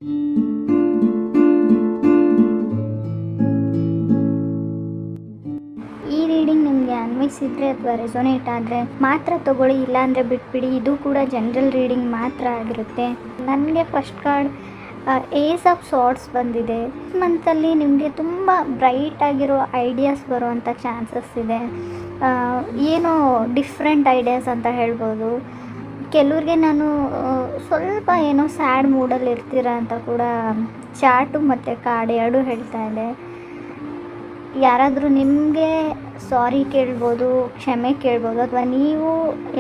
ಈ ರೀಡಿಂಗ್ ನಿಮಗೆ ಅನ್ವಯಿಸಿದರೆ ಅಥವಾ ರೆಸೊನೇಟ್ ಆದರೆ ಮಾತ್ರ ತೊಗೊಳ್ಳಿ, ಇಲ್ಲಾಂದರೆ ಬಿಟ್ಬಿಡಿ. ಇದು ಕೂಡ ಜನರಲ್ ರೀಡಿಂಗ್ ಮಾತ್ರ ಆಗಿರುತ್ತೆ. ನನಗೆ first card ace of swords ಬಂದಿದೆ. ಮಂತಲ್ಲಿ ನಿಮಗೆ ತುಂಬ ಬ್ರೈಟ್ ಆಗಿರೋ ಐಡಿಯಾಸ್ ಬರುವಂಥ ಚಾನ್ಸಸ್ ಇದೆ. ಏನೋ ಡಿಫ್ರೆಂಟ್ ಐಡಿಯಾಸ್ ಅಂತ ಹೇಳ್ಬೋದು. ಕೆಲವ್ರಿಗೆ ನಾನು ಸ್ವಲ್ಪ ಏನೋ ಸ್ಯಾಡ್ ಮೂಡಲ್ಲಿ ಇರ್ತೀರ ಅಂತ ಕೂಡ ಚಾರ್ಟು ಮತ್ತು ಕಾರ್ಡ್ ಎರಡೂ ಹೇಳ್ತಾ ಇದೆ. ಯಾರಾದರೂ ನಿಮಗೆ ಸಾರಿ ಕೇಳ್ಬೋದು, ಕ್ಷಮೆ ಕೇಳ್ಬೋದು, ಅಥವಾ ನೀವು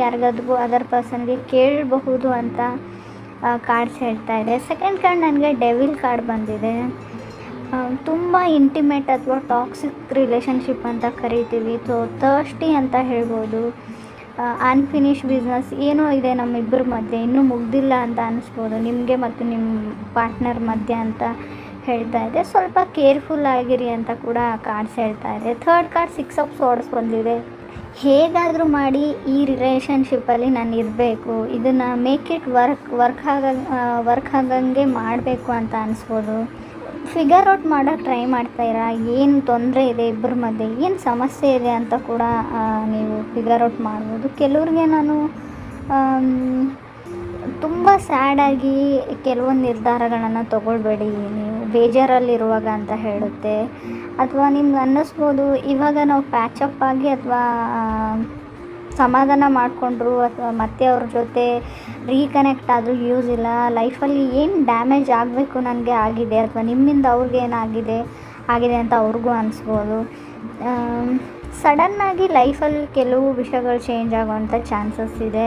ಯಾರಿಗಾದ್ರೂ ಅದರ್ ಪರ್ಸನ್ಗೆ ಕೇಳಬಹುದು ಅಂತ ಕಾರ್ಡ್ಸ್ ಹೇಳ್ತಾ ಇದೆ. ಸೆಕೆಂಡ್ ಕಾರ್ಡ್ ನನಗೆ ಡೆವಿಲ್ ಕಾರ್ಡ್ ಬಂದಿದೆ. ತುಂಬ ಇಂಟಿಮೇಟ್ ಅಥವಾ ಟಾಕ್ಸಿಕ್ ರಿಲೇಷನ್ಶಿಪ್ ಅಂತ ಕರಿತೀವಿ. ಸೊ ಥರ್ಸ್ಟಿ ಅಂತ ಹೇಳ್ಬೋದು. ಅನ್ಫಿನಿಶ್ ಬಿಸ್ನೆಸ್ ಏನೋ ಇದೆ ನಮ್ಮಿಬ್ಬರ ಮಧ್ಯೆ, ಇನ್ನೂ ಮುಗ್ದಿಲ್ಲ ಅಂತ ಅನ್ನಿಸ್ಬೋದು ನಿಮಗೆ ಮತ್ತು ನಿಮ್ಮ ಪಾರ್ಟ್ನರ್ ಮಧ್ಯೆ ಅಂತ ಹೇಳ್ತಾ ಇದೆ. ಸ್ವಲ್ಪ ಕೇರ್ಫುಲ್ ಆಗಿರಿ ಅಂತ ಕೂಡ ಕಾರ್ಡ್ಸ್ ಹೇಳ್ತಾ ಇದೆ. ಥರ್ಡ್ ಕಾರ್ಡ್ 6 ಆಫ್ ಸಾರ್ಡ್ಸ್ ಬಂದಿದೆ. ಹೇಗಾದರೂ ಮಾಡಿ ಈ ರಿಲೇಷನ್ಶಿಪ್ಪಲ್ಲಿ ನಾನು ಇರಬೇಕು, ಇದನ್ನು ಮೇಕ್ ಇಟ್ ವರ್ಕ್ ಆಗಂಗೆ ಮಾಡಬೇಕು ಅಂತ ಅನಿಸ್ಬೋದು. ಫಿಗರ್ ಔಟ್ ಮಾಡೋಕ್ಕೆ ಟ್ರೈ ಮಾಡ್ತಾಯಿರಾ, ಏನು ತೊಂದರೆ ಇದೆ ಇಬ್ಬರ ಮಧ್ಯೆ, ಏನು ಸಮಸ್ಯೆ ಇದೆ ಅಂತ ಕೂಡ ನೀವು ಫಿಗರ್ ಔಟ್ ಮಾಡ್ಬೋದು. ಕೆಲವ್ರಿಗೆ ನಾನು ತುಂಬ ಸ್ಯಾಡಾಗಿ ಕೆಲವೊಂದು ನಿರ್ಧಾರಗಳನ್ನು ತೊಗೊಳ್ಬೇಡಿ, ನೀವು ಬೇಜಾರಲ್ಲಿರುವಾಗ ಅಂತ ಹೇಳುತ್ತೆ. ಅಥವಾ ನಿಮ್ಗೆ ಅನ್ನಿಸ್ಬೋದು ಇವಾಗ ನಾವು ಪ್ಯಾಚಪ್ ಆಗಿ ಅಥವಾ ಸಮಾಧಾನ ಮಾಡಿಕೊಂಡ್ರು ಅಥವಾ ಮತ್ತೆ ಅವ್ರ ಜೊತೆ ರೀಕನೆಕ್ಟ್ ಆದರೂ ಯೂಸ್ ಇಲ್ಲ, ಲೈಫಲ್ಲಿ ಏನು ಡ್ಯಾಮೇಜ್ ಆಗಬೇಕು ನನಗೆ ಆಗಿದೆ, ಅಥವಾ ನಿಮ್ಮಿಂದ ಅವ್ರಿಗೆ ಏನಾಗಿದೆ ಅಂತ ಅವ್ರಿಗೂ ಅನಿಸ್ಬೋದು. ಸಡನ್ನಾಗಿ ಲೈಫಲ್ಲಿ ಕೆಲವು ವಿಷಯಗಳು ಚೇಂಜ್ ಆಗೋವಂಥ ಚಾನ್ಸಸ್ ಇದೆ.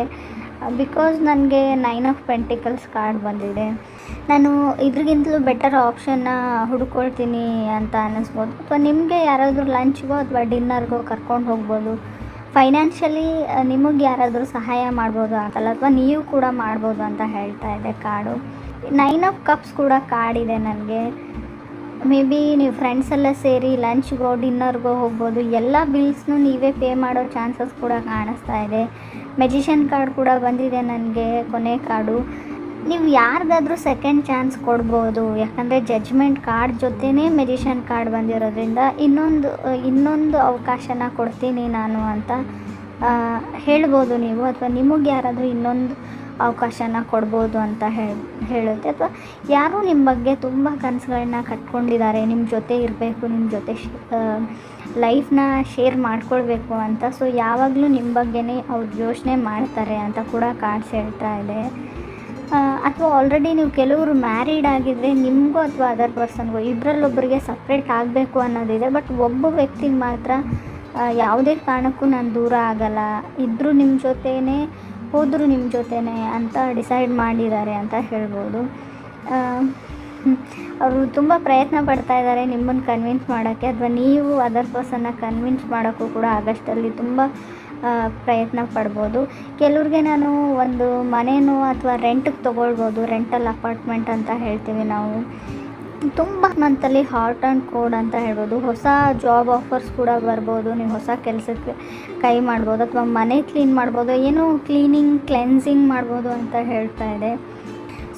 ಬಿಕಾಸ್ ನನಗೆ 9 ಆಫ್ ಪೆಂಟಿಕಲ್ಸ್ ಕಾರ್ಡ್ ಬಂದಿದೆ. ನಾನು ಇದ್ರಿಗಿಂತಲೂ ಬೆಟರ್ ಆಪ್ಷನ್ನ ಹುಡ್ಕೊಳ್ತೀನಿ ಅಂತ ಅನ್ನಿಸ್ಬೋದು. ಅಥವಾ ನಿಮಗೆ ಯಾರಾದರೂ ಲಂಚ್ಗೋ ಅಥವಾ ಡಿನ್ನರ್ಗೋ ಕರ್ಕೊಂಡು ಹೋಗ್ಬೋದು. ಫೈನಾನ್ಷಿಯಲಿ ನಿಮಗೆ ಯಾರಾದರೂ ಸಹಾಯ ಮಾಡ್ಬೋದು ಅಂತಲ್ಲ, ಅಥವಾ ನೀವು ಕೂಡ ಮಾಡ್ಬೋದು ಅಂತ ಹೇಳ್ತಾ ಇದೆ ಕಾರ್ಡು. 9 ಆಫ್ ಕಪ್ಸ್ ಕೂಡ ಕಾರ್ಡ್ ಇದೆ ನನಗೆ. ಮೇ ಬಿ ನೀವು ಫ್ರೆಂಡ್ಸ್ ಎಲ್ಲ ಸೇರಿ ಲಂಚ್ಗೋ ಡಿನ್ನರ್ಗೋ ಹೋಗ್ಬೋದು. ಎಲ್ಲ ಬಿಲ್ಸ್ನೂ ನೀವೇ ಪೇ ಮಾಡೋ ಚಾನ್ಸಸ್ ಕೂಡ ಕಾಣಿಸ್ತಾ ಇದೆ. ಮೆಜಿಷಿಯನ್ ಕಾರ್ಡ್ ಕೂಡ ಬಂದಿದೆ ನನಗೆ, ಕೊನೆ ಕಾರ್ಡು. ನೀವು ಯಾರಿಗಾದ್ರೂ ಸೆಕೆಂಡ್ ಚಾನ್ಸ್ ಕೊಡ್ಬೋದು, ಯಾಕಂದರೆ ಜಡ್ಜ್ಮೆಂಟ್ ಕಾರ್ಡ್ ಜೊತೆನೇ ಮೆಜಿಷಿಯನ್ ಕಾರ್ಡ್ ಬಂದಿರೋದ್ರಿಂದ ಇನ್ನೊಂದು ಅವಕಾಶನ ಕೊಡ್ತೀನಿ ನಾನು ಅಂತ ಹೇಳ್ಬೋದು ನೀವು. ಅಥವಾ ನಿಮಗೆ ಯಾರಾದರೂ ಇನ್ನೊಂದು ಅವಕಾಶನ ಕೊಡ್ಬೋದು ಅಂತ ಹೇಳುತ್ತೆ. ಅಥವಾ ಯಾರೂ ನಿಮ್ಮ ಬಗ್ಗೆ ತುಂಬ ಕನಸುಗಳನ್ನ ಕಟ್ಕೊಂಡಿದ್ದಾರೆ, ನಿಮ್ಮ ಜೊತೆ ಇರಬೇಕು, ನಿಮ್ಮ ಜೊತೆ ಲೈಫ್ನ ಶೇರ್ ಮಾಡ್ಕೊಳ್ಬೇಕು ಅಂತ. ಸೊ ಯಾವಾಗಲೂ ನಿಮ್ಮ ಬಗ್ಗೆನೇ ಅವ್ರು ಯೋಚನೆ ಮಾಡ್ತಾರೆ ಅಂತ ಕೂಡ ಕಾರ್ಡ್ಸ್ ಹೇಳ್ತಾ ಇದೆ. ಅಥವಾ ಆಲ್ರೆಡಿ ನೀವು ಕೆಲವರು ಮ್ಯಾರಿಡ್ ಆಗಿದ್ದರೆ ನಿಮಗೂ ಅಥವಾ ಅದರ್ ಪರ್ಸನ್ಗೂ ಇಬ್ಬರಲ್ಲೊಬ್ಬರಿಗೆ ಸಪ್ರೇಟ್ ಆಗಬೇಕು ಅನ್ನೋದಿದೆ. ಬಟ್ ಒಬ್ಬ ವ್ಯಕ್ತಿಗೆ ಮಾತ್ರ ಯಾವುದೇ ಕಾರಣಕ್ಕೂ ನಾನು ದೂರ ಆಗಲ್ಲ, ಇದ್ದರೂ ನಿಮ್ಮ ಜೊತೆನೇ ಹೋದರೂ ನಿಮ್ಮ ಜೊತೆನೇ ಅಂತ ಡಿಸೈಡ್ ಮಾಡಿದ್ದಾರೆ ಅಂತ ಹೇಳ್ಬೋದು. ಅವರು ತುಂಬ ಪ್ರಯತ್ನ ಪಡ್ತಾ ಇದ್ದಾರೆ ನಿಮ್ಮನ್ನು ಕನ್ವಿನ್ಸ್ ಮಾಡೋಕ್ಕೆ, ಅಥವಾ ನೀವು ಅದರ್ ಪರ್ಸನ್ನ ಕನ್ವಿನ್ಸ್ ಮಾಡೋಕ್ಕೂ ಕೂಡ ಆಗಸ್ಟಲ್ಲಿ ತುಂಬ ಪ್ರಯತ್ನ ಪಡ್ಬೋದು. ಕೆಲವ್ರಿಗೆ ನಾನು ಒಂದು ಮನೇನೋ ಅಥವಾ ರೆಂಟಿಗೆ ತೊಗೊಳ್ಬೋದು, ರೆಂಟಲ್ ಅಪಾರ್ಟ್ಮೆಂಟ್ ಅಂತ ಹೇಳ್ತೀವಿ ನಾವು. ತುಂಬ ಮಂತಲ್ಲಿ ಹಾಟ್ ಆ್ಯಂಡ್ ಕೋಲ್ಡ್ ಅಂತ ಹೇಳ್ಬೋದು. ಹೊಸ ಜಾಬ್ ಆಫರ್ಸ್ ಕೂಡ ಬರ್ಬೋದು, ನೀವು ಹೊಸ ಕೆಲಸಕ್ಕೆ ಕೈ ಮಾಡ್ಬೋದು, ಅಥವಾ ಮನೆ ಕ್ಲೀನ್ ಮಾಡ್ಬೋದು, ಏನೋ ಕ್ಲೆನ್ಸಿಂಗ್ ಮಾಡ್ಬೋದು ಅಂತ ಹೇಳ್ತಾ ಇದೆ.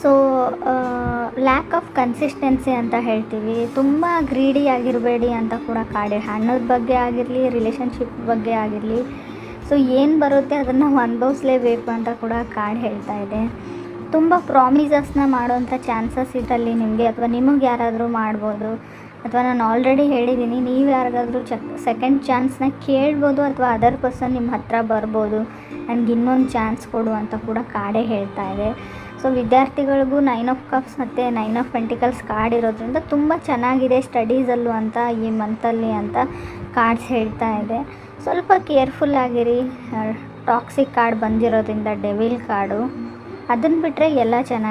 ಸೊ ಲ್ಯಾಕ್ ಆಫ್ ಕನ್ಸಿಸ್ಟೆನ್ಸಿ ಅಂತ ಹೇಳ್ತೀವಿ. ತುಂಬ ಗ್ರೀಡಿ ಆಗಿರಬೇಡಿ ಅಂತ ಕೂಡ ಕಾಡಿ, ಹಣದ ಬಗ್ಗೆ ಆಗಿರಲಿ, ರಿಲೇಷನ್ಶಿಪ್ ಬಗ್ಗೆ ಆಗಿರಲಿ. ಸೊ ಏನು ಬರುತ್ತೆ ಅದನ್ನು ಅನುಭವಿಸ್ಲೇಬೇಕು ಅಂತ ಕೂಡ ಕಾರ್ಡ್ ಹೇಳ್ತಾ ಇದೆ. ತುಂಬ ಪ್ರಾಮಿಸಸ್ನ ಮಾಡೋವಂಥ ಚಾನ್ಸಸ್ ಇದರಲ್ಲಿ ನಿಮಗೆ, ಅಥವಾ ನಿಮಗೆ ಯಾರಾದರೂ ಮಾಡ್ಬೋದು. ಅಥವಾ ನಾನು ಆಲ್ರೆಡಿ ಹೇಳಿದ್ದೀನಿ, ನೀವು ಯಾರಿಗಾದ್ರೂ ಸೆಕೆಂಡ್ ಚಾನ್ಸ್ನ ಕೇಳ್ಬೋದು, ಅಥವಾ ಅದರ್ ಪರ್ಸನ್ ನಿಮ್ಮ ಹತ್ರ ಬರ್ಬೋದು, ನನಗೆ ಇನ್ನೊಂದು ಚಾನ್ಸ್ ಕೊಡು ಅಂತ ಕೂಡ ಕಾರ್ಡೇ ಹೇಳ್ತಾ ಇದೆ. ಸೊ ವಿದ್ಯಾರ್ಥಿಗಳಿಗೂ 9 ಆಫ್ ಕಪ್ಸ್ ಮತ್ತು 9 ಆಫ್ ಪೆಂಟಿಕಲ್ಸ್ ಕಾರ್ಡ್ ಇರೋದ್ರಿಂದ ತುಂಬ ಚೆನ್ನಾಗಿದೆ ಸ್ಟಡೀಸಲ್ಲೂ ಅಂತ ಈ ಮಂತಲ್ಲಿ ಅಂತ ಕಾರ್ಡ್ಸ್ ಹೇಳ್ತಾ ಇದೆ. ಸ್ವಲ್ಪ ಕೇರ್ಫುಲ್ ಆಗಿರಿ. ಟಾಕ್ಸಿಕ್ ಕಾರ್ಡ್ ಬಂದಿರೋದ್ರಿಂದ ಡೆವಿಲ್ ಕಾರ್ಡು, ಅದನ್ನು ಬಿಟ್ಟರೆ ಎಲ್ಲ ಚೆನ್ನಾಗಿ